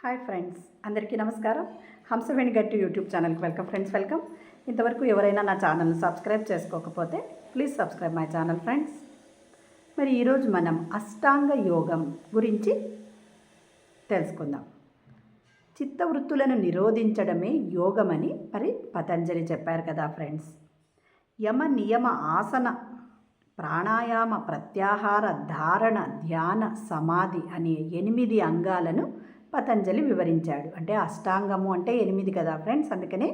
Hi friends, అందరికీ నమస్కారం. హంసవేణి గట్టి యూట్యూబ్ ఛానల్కి వెల్కమ్. ఇంతవరకు ఎవరైనా నా ఛానల్ని సబ్స్క్రైబ్ చేసుకోకపోతే please subscribe my channel friends. మరి ఈరోజు మనం అష్టాంగ యోగం గురించి తెలుసుకుందాం. చిత్తవృత్తులను నిరోధించడమే యోగమని మరి పతంజలి చెప్పారు కదా ఫ్రెండ్స్. యమ నియమ ఆసన ప్రాణాయామ ప్రత్యాహార ధారణ ధ్యాన సమాధి అనే 8 అంగాలను పతంజలి వివరించాడు. అంటే అష్టాంగము అంటే 8 కదా ఫ్రెండ్స్, అందుకనే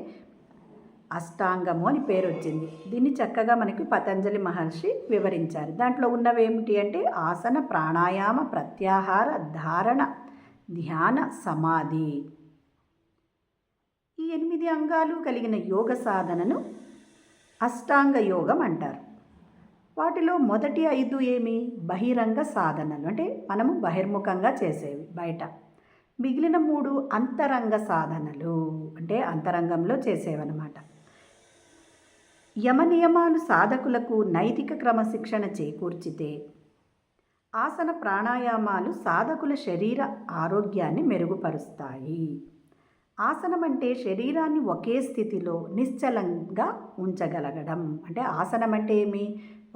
అష్టాంగము అని పేరు వచ్చింది. దీన్ని చక్కగా మనకి పతంజలి మహర్షి వివరించారు. దాంట్లో ఉన్నవి ఏమిటి అంటే ఆసన ప్రాణాయామ ప్రత్యాహార ధారణ ధ్యాన సమాధి. ఈ 8 అంగాలు కలిగిన యోగ సాధనను అష్టాంగ యోగం అంటారు. వాటిలో మొదటి 5 ఏమి బహిరంగ సాధనలు, అంటే మనము బహిర్ముఖంగా చేసేవి బయట. మిగిలిన 3 అంతరంగ సాధనలు, అంటే అంతరంగంలో చేసేవన్నమాట. యమనియమాలు సాధకులకు నైతిక క్రమశిక్షణ చేకూర్చితే, ఆసన ప్రాణాయామాలు సాధకుల శరీర ఆరోగ్యాన్ని మెరుగుపరుస్తాయి. ఆసనం అంటే శరీరాన్ని ఒకే స్థితిలో నిశ్చలంగా ఉంచగలగడం. అంటే ఆసనం అంటే ఏమి,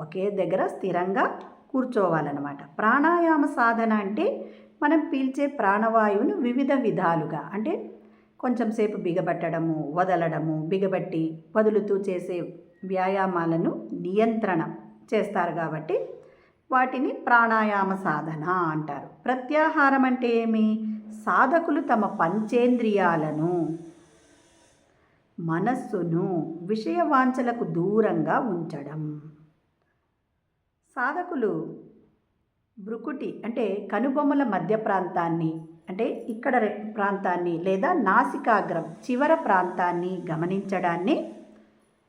ఒకే దగ్గర స్థిరంగా కూర్చోవాలన్నమాట. ప్రాణాయామ సాధన అంటే మనం పీల్చే ప్రాణవాయువును వివిధ విధాలుగా, అంటే కొంచెం సేపు బిగబట్టడము, వదలడము, బిగబట్టి వదులుతూ చేసే వ్యాయామాలను నియంత్రణ చేస్తారు కాబట్టి వాటిని ప్రాణాయామ సాధన అంటారు. ప్రత్యాహారం అంటే ఏమి, సాధకులు తమ పంచేంద్రియాలను మనస్సును విషయవాంఛలకు దూరంగా ఉంచడం. సాధకులు భృకుటి అంటే కనుబొమ్మల మధ్య ప్రాంతాన్ని, అంటే ఇక్కడ ప్రాంతాన్ని లేదా నాసికాగ్రం చివర ప్రాంతాన్ని గమనించడాన్ని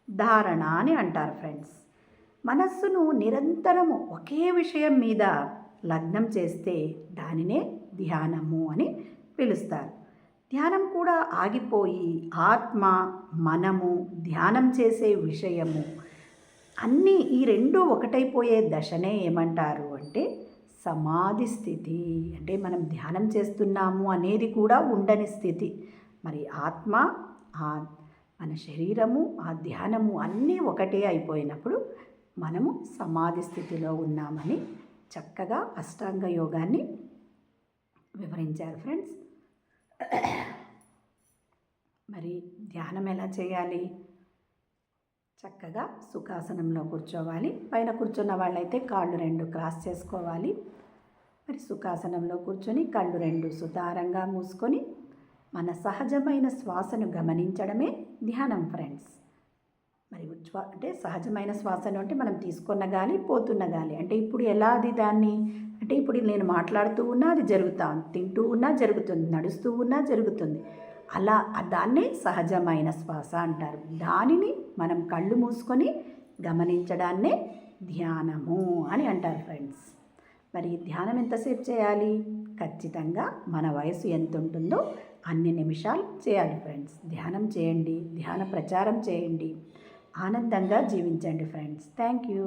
ధారణ అని అంటారు ఫ్రెండ్స్. మనస్సును నిరంతరము ఒకే విషయం మీద లగ్నం చేస్తే దానినే ధ్యానము అని పిలుస్తారు. ధ్యానం కూడా ఆగిపోయి ఆత్మ మనము ధ్యానం చేసే విషయము అన్నీ ఈ 2 ఒకటైపోయే దశనే ఏమంటారు అంటే సమాధి స్థితి. అంటే మనం ధ్యానం చేస్తున్నాము అనేది కూడా ఉండని స్థితి. మరి ఆత్మ, మన శరీరము, ఆ ధ్యానము అన్నీ ఒకటే అయిపోయినప్పుడు మనము సమాధి స్థితిలో ఉన్నామని చక్కగా అష్టాంగ యోగాన్ని వివరించారు ఫ్రెండ్స్. మరి ధ్యానం ఎలా చేయాలి? చక్కగా సుఖాసనంలో కూర్చోవాలి. పైన కూర్చున్న వాళ్ళైతే కాళ్ళు 2 క్రాస్ చేసుకోవాలి. మరి సుఖాసనంలో కూర్చొని కళ్ళు 2 సుతారంగా మూసుకొని మన సహజమైన శ్వాసను గమనించడమే ధ్యానం ఫ్రెండ్స్. మరి అంటే సహజమైన శ్వాసను అంటే మనం తీసుకున్న గాలి పోతున్న గాలి. అంటే ఇప్పుడు ఎలా అది దాన్ని, అంటే ఇప్పుడు నేను మాట్లాడుతూ ఉన్నా అది జరుగుతాను, తింటూ ఉన్నా జరుగుతుంది, నడుస్తూ ఉన్నా జరుగుతుంది. అలా దాన్నే సహజమైన శ్వాస అంటారు. దానిని మనం కళ్ళు మూసుకొని గమనించడాన్నే ధ్యానము అని అంటారు ఫ్రెండ్స్. మరి ధ్యానం ఎంతసేపు చేయాలి? ఖచ్చితంగా మన వయసు ఎంత ఉంటుందో అన్ని నిమిషాలు చేయాలి ఫ్రెండ్స్. ధ్యానం చేయండి, ధ్యాన ప్రచారం చేయండి, ఆనందంగా జీవించండి ఫ్రెండ్స్. Thank you.